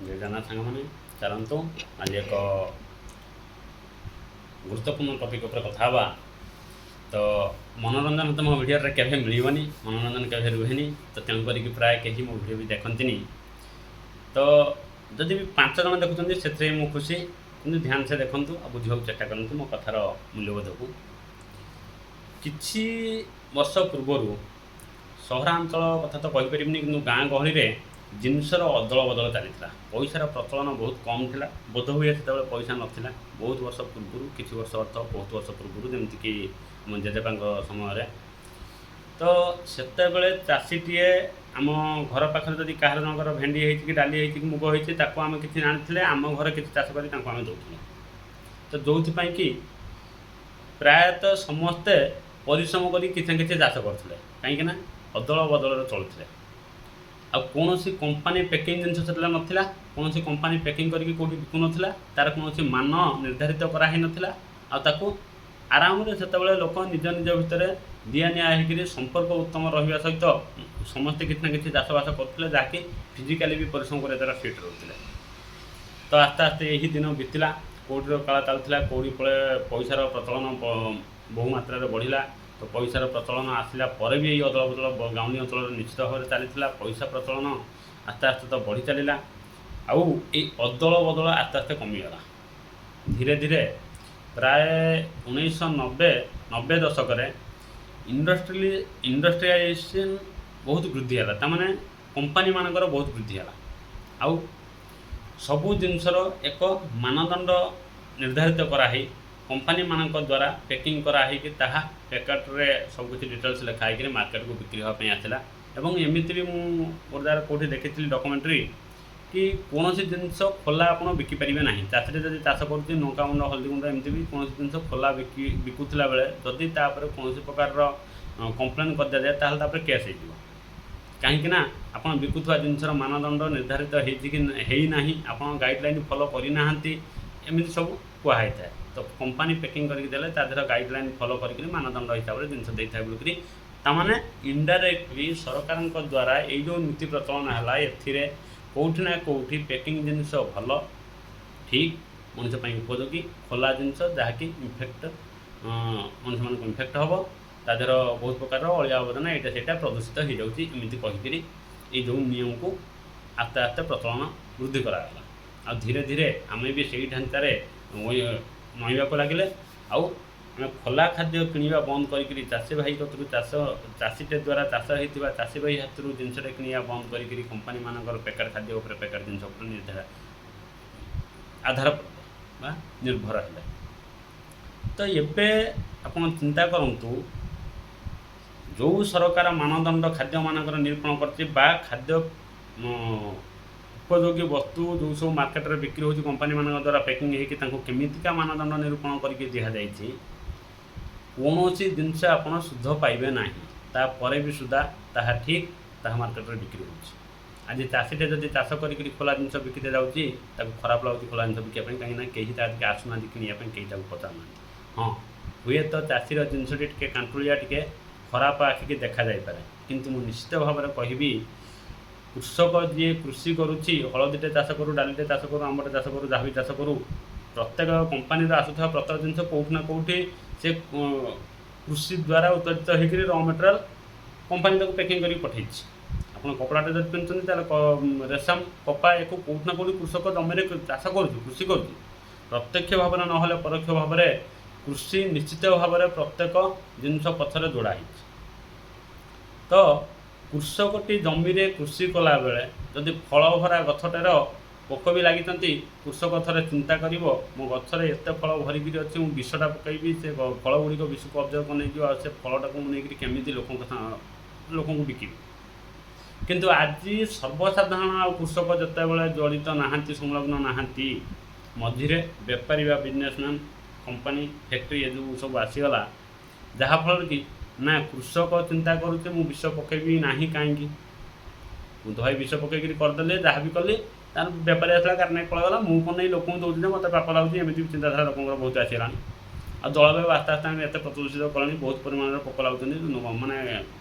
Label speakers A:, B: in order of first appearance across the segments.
A: ଜୟ ଜଗନ୍ନାଥ ସାଙ୍ଗମାନେ ଚାଲନ୍ତୁ ଆଜି ଏକ ଗୁରୁତ୍ୱପୂର୍ଣ୍ଣ ଟପିକ୍ ଉପରେ କଥା ହେବା। ତ ମନୋରଞ୍ଜନ ତ ମୋ ଭିଡ଼ିଓରେ କେବେ ମିଳିବନି, ମନୋରଞ୍ଜନ କେବେ ରୁହେନି, ତ ତେଣୁ କରିକି ପ୍ରାୟ କେହି ମୋ ଭିଡ଼ିଓ ବି ଦେଖନ୍ତିନି। ତ ଯଦି ବି 5 ଜଣ ଦେଖୁଛନ୍ତି ସେଥିରେ ମୁଁ ଖୁସି, କିନ୍ତୁ ଧ୍ୟାନ ସେ ଦେଖନ୍ତୁ ଆଉ ବୁଝିବାକୁ ଚେଷ୍ଟା କରନ୍ତୁ ମୋ କଥାର ମୂଲ୍ୟବୋଧକୁ। କିଛି ବର୍ଷ ପୂର୍ବରୁ ସହରାଞ୍ଚଳ କଥା ତ କହିପାରିବିନି, କିନ୍ତୁ ଗାଁ ଗହଳିରେ ଜିନିଷର ଅଦଳ ବଦଳ ଚାଲିଥିଲା। ପଇସାର ପ୍ରଚଳନ ବହୁତ କମ୍ ଥିଲା, ବୋଧ ହୁଏ ସେତେବେଳେ ପଇସା ନଥିଲା। ବହୁତ ବର୍ଷ ପୂର୍ବରୁ, କିଛି ବର୍ଷ ଅର୍ଥ ବହୁତ ବର୍ଷ ପୂର୍ବରୁ, ଯେମିତିକି ଆମ ଜେଜେବାଙ୍କ ସମୟରେ। ତ ସେତେବେଳେ ଚାଷୀଟିଏ ଆମ ଘର ପାଖରେ ଯଦି କାହାର ଜଣଙ୍କର ଭେଣ୍ଡି ହେଇଛି କି ଡାଲି ହେଇଛି କି ମୁଗ ହେଇଛି, ତାକୁ ଆମେ କିଛି ଜାଣିଥିଲେ ଆମ ଘରେ କିଛି ଚାଷ କରି ତାଙ୍କୁ ଆମେ ଦେଉଥିଲେ। ତ ଯେଉଁଥିପାଇଁ କି ପ୍ରାୟତଃ ସମସ୍ତେ ପରିଶ୍ରମ କରି କିଛି ନା କିଛି ଚାଷ କରୁଥିଲେ, କାହିଁକିନା ଅଦଳ ବଦଳରେ ଚଳୁଥିଲେ। ଆଉ କୌଣସି କମ୍ପାନୀ ପ୍ୟାକିଂ ଜିନିଷ ସେତେବେଳେ ନଥିଲା, କୌଣସି କମ୍ପାନୀ ପ୍ୟାକିଂ କରିକି କେଉଁଠି ବିକୁନଥିଲା, ତା'ର କୌଣସି ମାନ ନିର୍ଦ୍ଧାରିତ କରାହେଇନଥିଲା। ଆଉ ତାକୁ ଆରାମରେ ସେତେବେଳେ ଲୋକ ନିଜ ନିଜ ଭିତରେ ଦିଆନିଆ ହେଇକିରି ସମ୍ପର୍କ ଉତ୍ତମ ରହିବା ସହିତ ସମସ୍ତେ କିଛି ନା କିଛି ଚାଷବାସ କରୁଥିଲେ, ଯାହାକି ଫିଜିକାଲି ବି ପରିଶ୍ରମ କରିବା ଦ୍ୱାରା ଫିଟ୍ ରହୁଥିଲେ। ତ ଆସ୍ତେ ଆସ୍ତେ ଏହି ଦିନ ବିତିଲା, କେଉଁଠିର କାଳ ଚାଲୁଥିଲା, କେଉଁଠି ପଇସାର ପ୍ରଚଳନ ବହୁ ମାତ୍ରାରେ ବଢ଼ିଲା। ତ ପଇସାର ପ୍ରଚଳନ ଆସିଲା ପରେ ବି ଏହି ଅଦଳ ବଦଳ ଗାଉଁଲି ଅଞ୍ଚଳରେ ନିଶ୍ଚିତ ଭାବରେ ଚାଲିଥିଲା। ପଇସା ପ୍ରଚଳନ ଆସ୍ତେ ଆସ୍ତେ ତ ବଢ଼ି ଚାଲିଲା, ଆଉ ଏଇ ଅଦଳ ବଦଳ ଆସ୍ତେ ଆସ୍ତେ କମିଗଲା। ଧୀରେ ଧୀରେ ପ୍ରାୟ 1990 ଦଶକରେ ଇଣ୍ଡଷ୍ଟ୍ରିଆଲାଇଜେସନ୍ ବହୁତ ବୃଦ୍ଧି ହେଲା। ତା'ମାନେ କମ୍ପାନୀମାନଙ୍କର ବହୁତ ବୃଦ୍ଧି ହେଲା, ଆଉ ସବୁ ଜିନିଷର ଏକ ମାନଦଣ୍ଡ ନିର୍ଦ୍ଧାରିତ କରାହେଇ କମ୍ପାନୀମାନଙ୍କ ଦ୍ୱାରା ପ୍ୟାକିଂ କରାହେଇକି ତାହା ପ୍ୟାକେଟ୍ରେ ସବୁକିଛି ଡିଟେଲ୍ସ ଲେଖା ହେଇକିରି ମାର୍କେଟକୁ ବିକ୍ରି ହେବା ପାଇଁ ଆସିଲା। ଏବଂ ଏମିତି ବି ମୁଁ ଗୋଟେ ଜାଗାରେ କେଉଁଠି ଦେଖିଥିଲି ଡକୁମେଣ୍ଟାରୀ, କି କୌଣସି ଜିନିଷ ଖୋଲା ଆପଣ ବିକିପାରିବେ ନାହିଁ। ଚାଷୀରେ ଯଦି ଚାଷ କରୁଛି, ଲଙ୍କାଗୁଣ୍ଡ, ହଳଦୀ ଗୁଣ୍ଡ, ଏମିତି ବି କୌଣସି ଜିନିଷ ଖୋଲା ବିକୁଥିଲା ବେଳେ ଯଦି ତା'ପରେ କୌଣସି ପ୍ରକାରର କମ୍ପ୍ଲେନ୍ କରିଦିଆଯାଏ, ତାହେଲେ ତା'ପରେ କେସ୍ ହେଇଯିବ। କାହିଁକିନା ଆପଣ ବିକୁଥିବା ଜିନିଷର ମାନଦଣ୍ଡ ନିର୍ଦ୍ଧାରିତ ହେଇଛି କି ହେଇନାହିଁ, ଆପଣ ଗାଇଡ଼ଲାଇନ୍ ଫଲୋ କରିନାହାନ୍ତି, ଏମିତି ସବୁ କୁହାହେଇଥାଏ। ତ କମ୍ପାନୀ ପ୍ୟାକିଂ କରିକି ଦେଲେ ତା ଦେହର ଗାଇଡ଼ଲାଇନ୍ ଫଲୋ କରିକି ମାନଦଣ୍ଡ ହିସାବରେ ଜିନିଷ ଦେଇଥାଏ ବୋଲିକିରି, ତା'ମାନେ ଇନଡାଇରେକ୍ଟଲି ସରକାରଙ୍କ ଦ୍ୱାରା ଏଇ ଯେଉଁ ନୀତି ପ୍ରଚଳନ ହେଲା, ଏଥିରେ କେଉଁଠି ନା କେଉଁଠି ପ୍ୟାକିଂ ଜିନିଷ ଭଲ, ଠିକ୍, ମଣିଷ ପାଇଁ ଉପଯୋଗୀ, ଖୋଲା ଜିନିଷ ଯାହାକି ମଣିଷମାନଙ୍କୁ ଇନଫେକ୍ଟ ହେବ, ତା ଦେହର ବହୁତ ପ୍ରକାରର ଅଳିଆ ଆବର୍ଜନା ଏଇଟା ସେଇଟା ପ୍ରଦୂଷିତ ହେଇଯାଉଛି, ଏମିତି କହିକିରି ଏଇ ଯେଉଁ ନିୟମକୁ ଆସ୍ତେ ଆସ୍ତେ ପ୍ରଚଳନ ବୃଦ୍ଧି କରାଗଲା। ଆଉ ଧୀରେ ଧୀରେ ଆମେ ବି ସେଇ ଢାଞ୍ଚାରେ ନଇବାକୁ ଲାଗିଲେ। ଆଉ ଆମେ ଖୋଲା ଖାଦ୍ୟ କିଣିବା ବନ୍ଦ କରିକିରି ଚାଷୀ ଭାଇ କତରୁ ଚାଷୀଟେ ଦ୍ୱାରା ଚାଷ ହେଇଥିବା ଚାଷୀ ଭାଇ ହାତରୁ ଜିନିଷଟେ କିଣିବା ବନ୍ଦ କରିକିରି କମ୍ପାନୀମାନଙ୍କର ପ୍ୟାକେଟ୍ ଖାଦ୍ୟ ଉପରେ, ପ୍ୟାକେଟ୍ ଜିନିଷ ଉପରେ ଆଧାର ବା ନିର୍ଭର ହେଲେ। ତ ଏବେ ଆପଣ ଚିନ୍ତା କରନ୍ତୁ, ଯେଉଁ ସରକାର ମାନଦଣ୍ଡ ଖାଦ୍ୟମାନଙ୍କର ନିରୂପଣ କରିଛି ବା ଖାଦ୍ୟ ଉପଯୋଗୀ ବସ୍ତୁ ଯେଉଁ ସବୁ ମାର୍କେଟରେ ବିକ୍ରି ହେଉଛି କମ୍ପାନୀମାନଙ୍କ ଦ୍ୱାରା ପ୍ୟାକିଂ ହେଇକି ତାଙ୍କୁ କେମିତିକା ମାନଦଣ୍ଡ ନିରୂପଣ କରିକି ଦିଆଯାଇଛି, କୌଣସି ଜିନିଷ ଆପଣ ଶୁଦ୍ଧ ପାଇବେ ନାହିଁ। ତାପରେ ବି ସୁଦ୍ଧା ତାହା ଠିକ୍, ତାହା ମାର୍କେଟରେ ବିକ୍ରି ହେଉଛି। ଆଜି ଚାଷୀଟେ ଯଦି ଚାଷ କରିକି ଖୋଲା ଜିନିଷ ବିକିତେ ଯାଉଛି, ତାକୁ ଖରାପ ଲାଗୁଛି ଖୋଲା ଜିନିଷ ବିକିବା ପାଇଁ, କାହିଁକିନା କେହି ତା ଟିକେ ଆସୁନାହାନ୍ତି କିଣିବା ପାଇଁ, କେହି ତାକୁ ପଚାରୁନାହାନ୍ତି। ହଁ, ହୁଏତ ଚାଷୀର ଜିନିଷଟି ଟିକେ କାଣ୍ଟୁଳିଆ, ଟିକେ ଖରାପ ଆଖିକି ଦେଖାଯାଇପାରେ, କିନ୍ତୁ ମୁଁ ନିଶ୍ଚିତ ଭାବରେ କହିବି, କୃଷକ ଯିଏ କୃଷି କରୁଛି, ହଳଦୀଟେ ଚାଷ କରୁ, ଡାଲିଟେ ଚାଷ କରୁ, ଆମ୍ବଟେ ଚାଷ କରୁ, ଯାହା ବି ଚାଷ କରୁ, ପ୍ରତ୍ୟେକ କମ୍ପାନୀର ଆସୁଥିବା ପ୍ରତ୍ୟେକ ଜିନିଷ କେଉଁଠି ନା କେଉଁଠି ସେ କୃଷି ଦ୍ୱାରା ଉତ୍ପାଦିତ ହେଇକରି ର ମେଟେରିଆଲ୍ କମ୍ପାନୀ ତାକୁ ପ୍ୟାକିଂ କରିକି ପଠାଇଛି। ଆପଣ କପଡ଼ାଟେ ଯଦି ପିନ୍ଧୁଛନ୍ତି, ତାହେଲେ ରେଶମ, କପା, ଏକୁ କେଉଁଠି ନା କେଉଁଠି କୃଷକ ଜମିରେ ଚାଷ କରୁଛି, କୃଷି କରୁଛି। ପ୍ରତ୍ୟକ୍ଷ ଭାବରେ ନହେଲେ ପରୋକ୍ଷ ଭାବରେ କୃଷି ନିଶ୍ଚିତ ଭାବରେ ପ୍ରତ୍ୟେକ ଜିନିଷ ପଛରେ ଯୋଡ଼ା ହେଇଛି। ତ କୃଷକଟି ଜମିରେ କୃଷି କଲାବେଳେ ଯଦି ଫଳ ଭରା ଗଛଟାର ପୋକ ବି ଲାଗିଛନ୍ତି, କୃଷକ ଥରେ ଚିନ୍ତା କରିବ, ମୋ ଗଛରେ ଏତେ ଫଳ ଭରିକିରି ଅଛି, ମୁଁ ବିଷଟା ପକାଇବି, ସେ ଫଳ ଗୁଡ଼ିକ ବିଷକୁ ଅବଜର୍ଭ ନେଇଯିବ, ଆଉ ସେ ଫଳଟାକୁ ମୁଁ ନେଇକରି କେମିତି ଲୋକଙ୍କୁ ବିକିବି। କିନ୍ତୁ ଆଜି ସର୍ବସାଧାରଣ ଆଉ କୃଷକ ଯେତେବେଳେ ଜଡ଼ିତ ନାହାନ୍ତି, ସଂଲଗ୍ନ ନାହାନ୍ତି, ମଝିରେ ବେପାରୀ ବା ବିଜନେସମ୍ୟାନ୍, କମ୍ପାନୀ, ଫ୍ୟାକ୍ଟ୍ରି ଏ ଯେଉଁ ସବୁ ଆସିଗଲା, ଯାହାଫଳରେ କି ନା କୃଷକ ଚିନ୍ତା କରୁଛି ମୁଁ ବିଷ ପକାଇବି ନାହିଁ, କାହିଁକି, ମୁଁ ତ ଭାଇ ବିଷ ପକାଇକିରି କରିଦେଲେ, ଯାହା ବି କଲି, ତାର ବେପାରୀ ଆସିଲା, କାରଣ ପଳାଇଗଲା, ମୁଁ କ'ଣ ନେଇ ଲୋକଙ୍କୁ ଦେଉଛି ଯେ ମୋତେ ପାପ ଲାଗୁଛି, ଏମିତି ଚିନ୍ତାଧାରା ଲୋକଙ୍କର ବହୁତ ଆସିଗଲାଣି। ଆଉ ଜଳବାୟୁ ଆସ୍ତେ ଆସ୍ତେ ଆମେ ଏତେ ପ୍ରଦୂଷିତ କଲାଣି, ବହୁତ ପରିମାଣରେ ପୋକ ଲାଗୁଛନ୍ତି, ମାନେ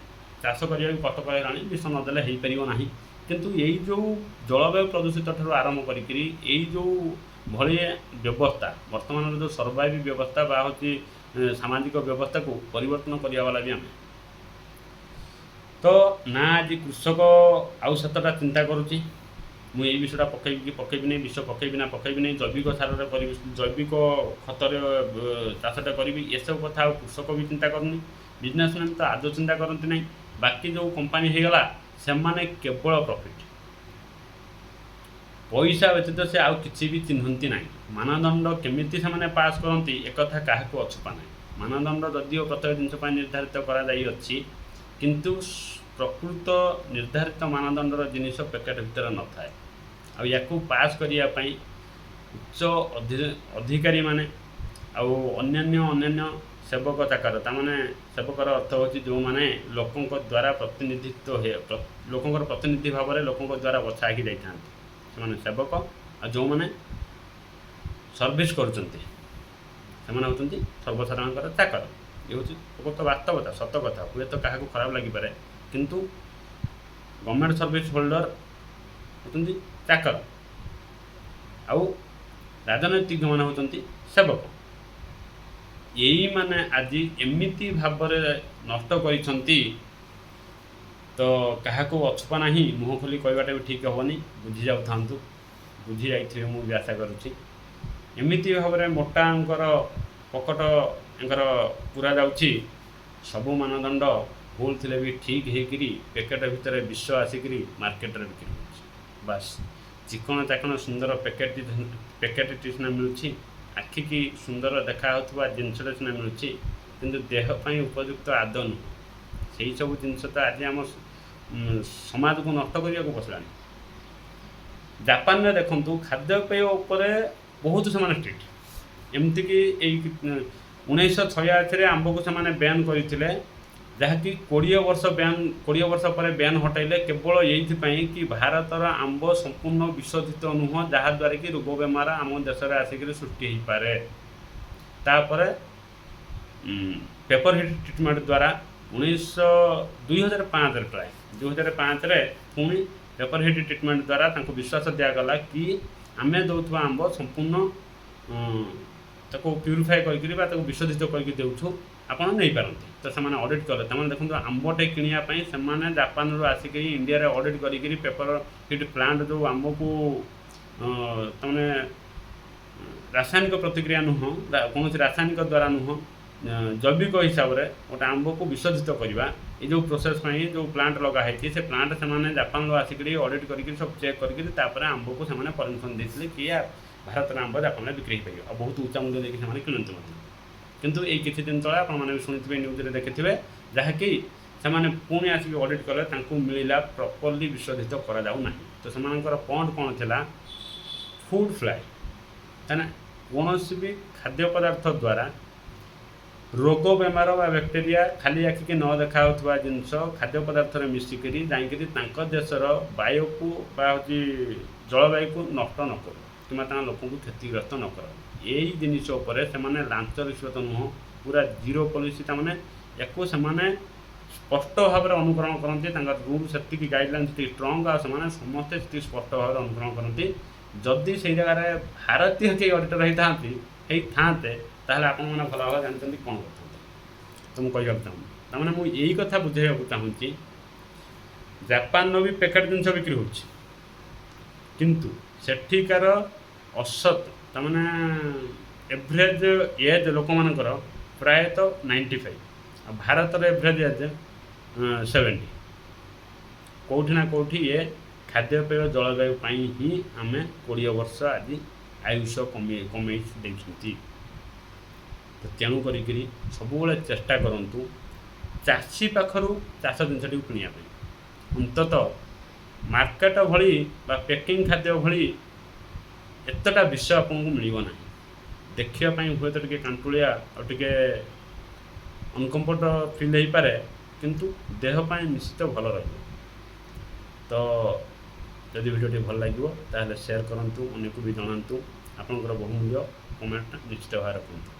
A: ଚାଷ କରିବାକୁ କଷ୍ଟକର ହେଲାଣି, ବିଷ ନଦେଲେ ହେଇପାରିବ ନାହିଁ। କିନ୍ତୁ ଏଇ ଯେଉଁ ଜଳବାୟୁ ପ୍ରଦୂଷିତ ଠାରୁ ଆରମ୍ଭ କରିକିରି ଏଇ ଯେଉଁ ଭଳି ବ୍ୟବସ୍ଥା ବର୍ତ୍ତମାନର ଯେଉଁ ସର୍ଭାଇଭ୍ ବ୍ୟବସ୍ଥା ବା ହେଉଛି ସାମାଜିକ ବ୍ୟବସ୍ଥାକୁ ପରିବର୍ତ୍ତନ କରିବା ବାଲା ବି ଆମେ ତ ନା ଆଜି କୃଷକ ଆଉ ସେତେଟା ଚିନ୍ତା କରୁଛି ମୁଁ ଏଇ ବିଷଟା ପକେଇବି କି ପକେଇବି ନାହିଁ, ବିଷ ପକେଇବି ନା ପକେଇବି ନାହିଁ, ଜୈବିକ ସାରରେ କରିବି, ଜୈବିକ ଖତରେ ଚାଷଟା କରିବି, ଏସବୁ କଥା ଆଉ କୃଷକ ବି ଚିନ୍ତା କରୁନି। ବିଜନେସମ୍ୟାନ୍ ତ ଆଦୌ ଚିନ୍ତା କରନ୍ତି ନାହିଁ। ବାକି ଯେଉଁ କମ୍ପାନୀ ହେଇଗଲା ସେମାନେ କେବଳ ପ୍ରଫିଟ୍, ପଇସା ବ୍ୟତୀତ ସେ ଆଉ କିଛି ବି ଚିହ୍ନନ୍ତି ନାହିଁ। ମାନଦଣ୍ଡ କେମିତି ସେମାନେ ପାସ୍ କରନ୍ତି ଏକଥା କାହାକୁ ଅଛପା ନାହିଁ। ମାନଦଣ୍ଡ ଯଦିଓ ପ୍ରତ୍ୟେକ ଜିନିଷ ପାଇଁ ନିର୍ଦ୍ଧାରିତ କରାଯାଇଅଛି, କିନ୍ତୁ ପ୍ରକୃତ ନିର୍ଦ୍ଧାରିତ ମାନଦଣ୍ଡର ଜିନିଷ ପ୍ୟାକେଟ୍ ଭିତରେ ନଥାଏ। ଆଉ ୟାକୁ ପାସ୍ କରିବା ପାଇଁ ଉଚ୍ଚ ଅଧିକାରୀମାନେ ଆଉ ଅନ୍ୟାନ୍ୟ ସେବକ ଚାକର, ତାମାନେ ସେବକର ଅର୍ଥ ହେଉଛି ଯେଉଁମାନେ ଲୋକଙ୍କ ଦ୍ୱାରା ଲୋକଙ୍କର ପ୍ରତିନିଧି ଭାବରେ ଲୋକଙ୍କ ଦ୍ୱାରା ବଛା ହେଇକି ଯାଇଥାନ୍ତି, ସେମାନେ ସେବକ। ଆଉ ଯେଉଁମାନେ ସର୍ଭିସ୍ କରୁଛନ୍ତି ସେମାନେ ହେଉଛନ୍ତି ସର୍ବସାଧାରଣଙ୍କର ଚାକର। ଏ ହେଉଛି ପ୍ରକୃତ ବାସ୍ତବତା, ସତ କଥା। ହୁଏତ କାହାକୁ ଖରାପ ଲାଗିପାରେ, କିନ୍ତୁ ଗଭର୍ଣ୍ଣମେଣ୍ଟ ସର୍ଭିସ୍ ହୋଲ୍ଡର ହେଉଛନ୍ତି ଚାକର ଆଉ ରାଜନୈତିକମାନେ ହେଉଛନ୍ତି ସେବକ। ଏଇମାନେ ଆଜି ଏମିତି ଭାବରେ ନଷ୍ଟ କରିଛନ୍ତି ତ କାହାକୁ ଅଛପା ନାହିଁ। ମୁହଁ ଖୋଲି କହିବାଟା ବି ଠିକ୍ ହେବନି, ବୁଝି ଯାଉଥାନ୍ତୁ, ବୁଝି ଯାଇଥିବେ ମୁଁ ବି ଆଶା କରୁଛି। ଏମିତି ଭାବରେ ମୋଟା ଅଙ୍କର ପକଟ ଏଙ୍କର ପୁରା ଯାଉଛି, ସବୁ ମାନଦଣ୍ଡ ଭୁଲ ଥିଲେ ବି ଠିକ୍ ହେଇକିରି ପ୍ୟାକେଟ୍ ଭିତରେ ବିଷ ଆସିକିରି ମାର୍କେଟରେ ବିକ୍ରି ହେଉଛି। ବାସ୍ ଚିକଣ ଚାକଣ ସୁନ୍ଦର ପ୍ୟାକେଟ୍ଟି ସିନା ମିଳୁଛି, ଆଖିକି ସୁନ୍ଦର ଦେଖାଯାଉଥିବା ଜିନିଷଟା ସିନା ମିଳୁଛି, କିନ୍ତୁ ଦେହ ପାଇଁ ଉପଯୁକ୍ତ ଆଦୌ ନୁହେଁ। ସେହିସବୁ ଜିନିଷ ତ ଆଜି ଆମ ସମାଜକୁ ନଷ୍ଟ କରିବାକୁ ବସିଲାଣି। ଜାପାନରେ ଦେଖନ୍ତୁ ଖାଦ୍ୟପେୟ ଉପରେ ବହୁତ ସେମାନେ ଷ୍ଟ୍ରିକ୍ଟ। ଏମିତିକି ଏଇ 1986ରେ ଆମ୍ବକୁ ସେମାନେ ବ୍ୟାନ୍ କରିଥିଲେ, ଯାହାକି 20 ବର୍ଷ ପରେ ବ୍ୟାନ୍ ହଟାଇଲେ କେବଳ ଏଇଥିପାଇଁ କି ଭାରତର ଆମ୍ବ ସମ୍ପୂର୍ଣ୍ଣ ବିଶୋଧିତ ନୁହଁ, ଯାହାଦ୍ୱାରା କି ରୋଗ ବେମାର ଆମ ଦେଶରେ ଆସିକରି ସୃଷ୍ଟି ହେଇପାରେ। ତାପରେ ପେପର ହିଟ୍ ଟ୍ରିଟମେଣ୍ଟ ଦ୍ୱାରା 2005ରେ ପୁଣି ପେପର ହିଟ୍ ଟ୍ରିଟମେଣ୍ଟ ଦ୍ୱାରା ତାଙ୍କୁ ବିଶ୍ୱାସ ଦିଆଗଲା କି ଆମେ ଦେଉଥିବା ଆମ୍ବ ସମ୍ପୂର୍ଣ୍ଣ ତାକୁ ପ୍ୟୁରିଫାଏ କରିକିରି ବା ତାକୁ ବିଶୋଧିତ କରିକି ଦେଉଛୁ, ଆପଣ ନେଇପାରନ୍ତି। ତ ସେମାନେ ଅଡ଼ିଟ୍ କଲେ। ତାମାନେ ଦେଖନ୍ତୁ ଆମ୍ବଟେ କିଣିବା ପାଇଁ ସେମାନେ ଜାପାନରୁ ଆସିକି ଇଣ୍ଡିଆରେ ଅଡ଼ିଟ୍ କରିକିରି ପେପର ହିଟ୍ ପ୍ଲାଣ୍ଟ ଯେଉଁ ଆମ୍ବକୁ ତାମାନେ ରାସାୟନିକ ପ୍ରତିକ୍ରିୟା ନୁହଁ, କୌଣସି ରାସାୟନିକ ଦ୍ୱାରା ନୁହଁ, ଜୈବିକ ହିସାବରେ ଗୋଟେ ଆମ୍ବକୁ ବିଶୋଧିତ କରିବା, ଏ ଯେଉଁ ପ୍ରୋସେସ୍ ପାଇଁ ଯେଉଁ ପ୍ଲାଣ୍ଟ ଲଗା ହେଇଛି, ସେ ପ୍ଲାଣ୍ଟ ସେମାନେ ଜାପାନରୁ ଆସିକରି ଅଡ଼ିଟ୍ କରିକିରି ସବୁ ଚେକ୍ କରିକିରି ତାପରେ ଆମ୍ବକୁ ସେମାନେ ପରମିସନ୍ ଦେଇଥିଲେ କି ଭାରତର ଆମ୍ବ ଜାପାନରେ ବିକ୍ରି ହେଇପାରିବ। ଆଉ ବହୁତ ଉଚ୍ଚା ମୂଲ୍ୟ ଦେଇକି ସେମାନେ କିଣନ୍ତି ମଧ୍ୟ। କିନ୍ତୁ ଏଇ କିଛି ଦିନ ତଳେ ଆପଣମାନେ ବି ଶୁଣିଥିବେ, ନ୍ୟୁଜ୍ରେ ଦେଖିଥିବେ, ଯାହାକି ସେମାନେ ପୁଣି ଆସିକି ଅଡ଼ିଟ୍ କଲେ, ତାଙ୍କୁ ମିଳିଲା ପ୍ରପର୍ଲି ବିଶୋଧିତ କରାଯାଉନାହିଁ। ତ ସେମାନଙ୍କର ପଏଣ୍ଟ କ'ଣ ଥିଲା? ଫୁଡ୍ ଫ୍ଲାଏ, ତାମାନେ କୌଣସି ବି ଖାଦ୍ୟ ପଦାର୍ଥ ଦ୍ୱାରା ରୋଗ ବେମାର ବା ବ୍ୟାକ୍ଟେରିଆ ଖାଲି ଆଖିକି ନ ଦେଖାଯାଉଥିବା ଜିନିଷ ଖାଦ୍ୟ ପଦାର୍ଥରେ ମିଶିକରି ଯାଇକରି ତାଙ୍କ ଦେଶର ବାୟୁକୁ ବା ହେଉଛି ଜଳବାୟୁକୁ ନଷ୍ଟ ନ କରୁ କିମ୍ବା ତାଙ୍କ ଲୋକଙ୍କୁ କ୍ଷତିଗ୍ରସ୍ତ ନ କର। ଏଇ ଜିନିଷ ଉପରେ ସେମାନେ ଲାଞ୍ଚ ରିଶ୍ବତ ନୁହଁ, ପୁରା ଜିରୋ ପଲିସି। ତାମାନେ ୟାକୁ ସେମାନେ ସ୍ପଷ୍ଟ ଭାବରେ ଅନୁକରଣ କରନ୍ତି। ତାଙ୍କର ରୁଲ୍ ସେତିକି ଗାଇଡ଼ଲାଇନ୍ ସେତିକି ଷ୍ଟ୍ରଙ୍ଗ, ଆଉ ସେମାନେ ସମସ୍ତେ ସେତିକି ସ୍ପଷ୍ଟ ଭାବରେ ଅନୁକରଣ କରନ୍ତି। ଯଦି ସେଇ ଜାଗାରେ ଭାରତୀୟ କେହି ଅଡ଼ିଟର୍ ହେଇଥାନ୍ତେ ତାହେଲେ ଆପଣମାନେ ଭଲ ଭାବରେ ଜାଣିଛନ୍ତି କ'ଣ କରିଥାନ୍ତେ। ତ ମୁଁ କହିବାକୁ ଚାହୁଁଛି, ତାମାନେ ମୁଁ ଏଇ କଥା ବୁଝାଇବାକୁ ଚାହୁଁଛି, ଜାପାନର ବି ପ୍ୟାକେଟ୍ ଜିନିଷ ବିକ୍ରି ହେଉଛି, କିନ୍ତୁ ସେଠିକାର ଅସତ ତାମାନେ ଏଭରେଜ୍ ଏଜ୍ ଲୋକମାନଙ୍କର ପ୍ରାୟତଃ 95, ଆଉ ଭାରତର ଏଭରେଜ୍ ଏଜ୍ 70। କେଉଁଠି ନା କେଉଁଠି ଏ ଖାଦ୍ୟପେୟ ଜଳବାୟୁ ପାଇଁ ହିଁ ଆମେ 20 ବର୍ଷ ଆଜି ଆୟୁଷ କମେଇ ଦେଇଛନ୍ତି। ତ ତେଣୁ କରିକିରି ସବୁବେଳେ ଚେଷ୍ଟା କରନ୍ତୁ ଚାଷୀ ପାଖରୁ ଚାଷ ଜିନିଷଟିକୁ କିଣିବା ପାଇଁ। ଅନ୍ତତଃ ମାର୍କେଟ ଭଳି ବା ପ୍ୟାକିଂ ଖାଦ୍ୟ ଭଳି ଏତେଟା ବିଷ ଆପଣଙ୍କୁ ମିଳିବ ନାହିଁ। ଦେଖିବା ପାଇଁ ହୁଏତ ଟିକେ କାଣ୍ଟୁଳିଆ ଆଉ ଟିକେ ଅନକମ୍ଫର୍ଟ ଫିଲ୍ ହେଇପାରେ, କିନ୍ତୁ ଦେହ ପାଇଁ ନିଶ୍ଚିତ ଭଲ ରହିବ। ତ ଯଦି ଭିଡ଼ିଓଟି ଭଲ ଲାଗିବ ତାହେଲେ ସେୟାର କରନ୍ତୁ, ଅନ୍ୟକୁ ବି ଜଣାନ୍ତୁ। ଆପଣଙ୍କର ବହୁମୂଲ୍ୟ କମେଣ୍ଟ ନିଶ୍ଚିତ ଭାବରେ ରଖନ୍ତୁ।